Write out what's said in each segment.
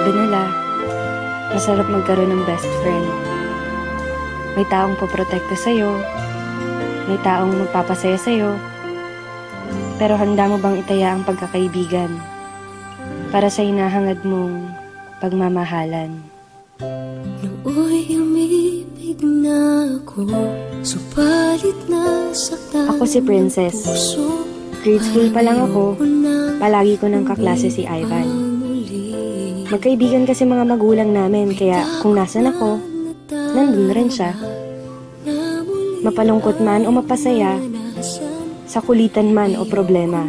Sabi nila, masarap magkaroon ng best friend. May taong poprotekta sa'yo, may taong magpapasaya sa'yo, pero handa mo bang itaya ang pagkakaibigan para sa hinahangad mong pagmamahalan? Nooy umibig na ako, subalit nasaktan. Ako si Princess. Grade school pa lang ako, palagi ko ng kaklase si Ivan. Magkaibigan kasi mga magulang namin, kaya kung nasan ako, nandun rin siya. Mapalungkot man o mapasaya, sa kulitan man o problema.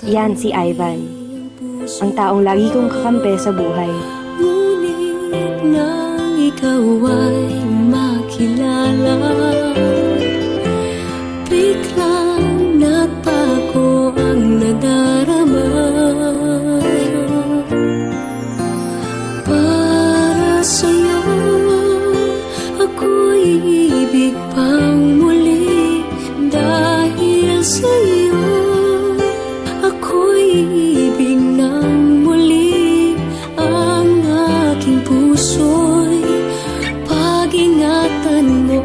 Yan si Ivan, ang taong lagi kong kakampi sa buhay. Ngunit nang ikaw ay makilala, biglang nagbago ang nadarama. Para sa'yo, ako'y ibig pang muli. Dahil sa'yo, ako'y ibig ng muli. Ang aking puso'y pag-ingatan mo.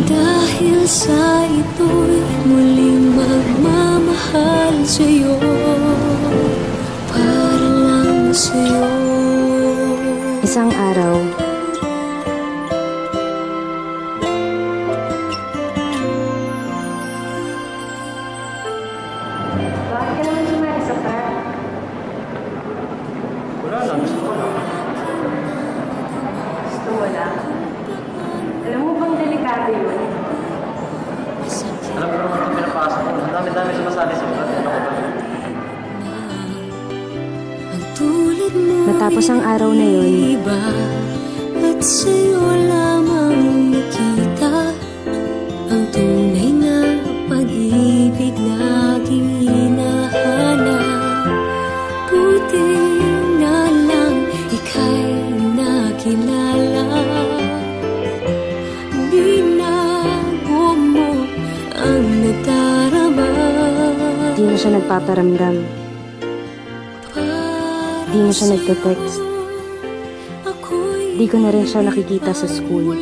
Dahil sa ito'y muling magmamahal sa'yo, para lang sa'yo. Isang araw, bakit ka naman sumali sa park? Wala lang, gusto ko lang. Gusto mo lang? Alam mo bang delikado yun? Alam ko naman itong pinapasok ko. Ang dami-dami sumasali sa ulat. Ano ko ba? Matapos ang araw na yun, at sa'yo lamang nakita ang tunay na pag-ibig laging hinahanap. Buti na lang ika'y nakilala. Binago mo ang nadarama. di na siya nagpaparamdam. Di na siya nagte-text. Di ko na rin siya nakikita sa school.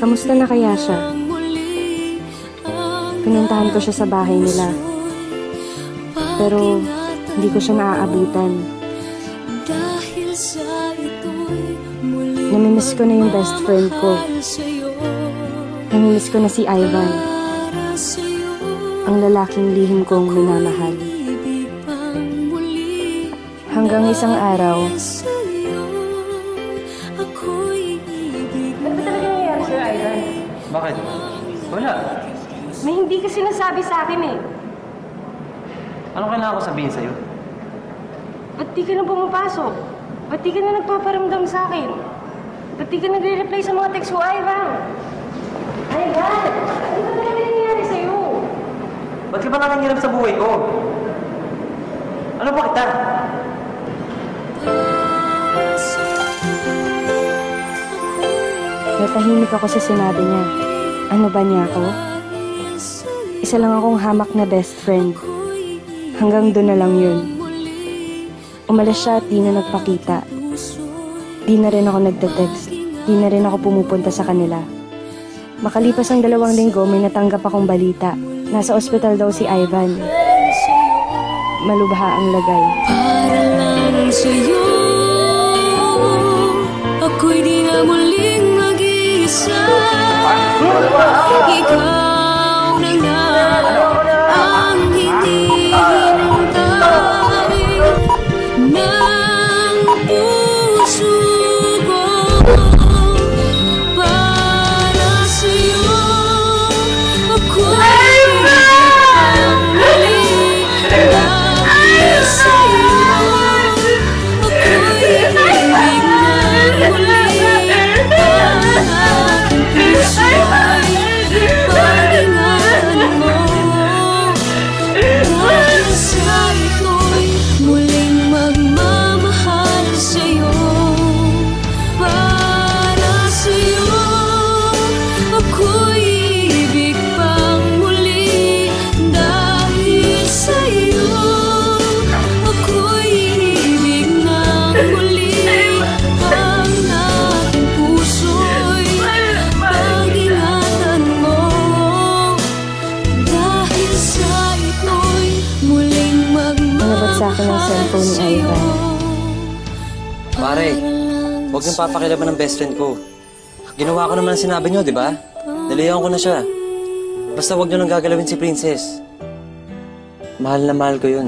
Kamusta na kaya siya? Pinuntahan ko siya sa bahay nila. Pero hindi ko siya naaabutan. Namimiss ko na yung best friend ko. Namimiss ko na si Ivan, ang lalaking lihim kong minamahal. Hanggang isang araw, Ano ba talaga nangyayari sir, Ivan? Bakit? Wala. May hindi ka sinasabi sa akin eh. Anong kailangan ko sabihin sa'yo? Ba't di ka na pumapasok? Ba't di ka na nagpaparamdam sa akin? Ba't di ka nagre-reply sa mga text ko, Ivan? Ivan! Ano ba talaga nangyayari sa'yo? Ba't ka ba nangangiram sa buhay ko? Ano ba kita? natahimik ako sa sinabi niya. Ano ba niya ako? Isa lang akong hamak na best friend. Hanggang doon na lang yun. Umalis siya at di na nagpakita. Di na rin ako nagte-text. Di na rin ako pumupunta sa kanila. Makalipas ang 2 linggo, may natanggap akong balita. Nasa ospital daw si Ivan. Malubha ang lagay. Para lang sa'yo, ako'y di na muling mag-iisa. Ikaw na nga ang hindi hinintay ng puso ko. Para sa'yo, ako'y ang muli. Dahil sa'yo, ako'y ibig na muli. Ang aking puso'y pag-ingatan mo. Dahil sa ito'y muling magmamahal sa'yo. Para sa'yo, ako'y ibig pang muli. sa akin ang cellphone ni Ivan. Pare, huwag niyong papakilaban ng best friend ko. Ginawa ko naman ang sinabi niyo, di ba? Nalihan ko na siya. Basta huwag niyo nang gagalawin si Princess. Mahal na mahal ko yun.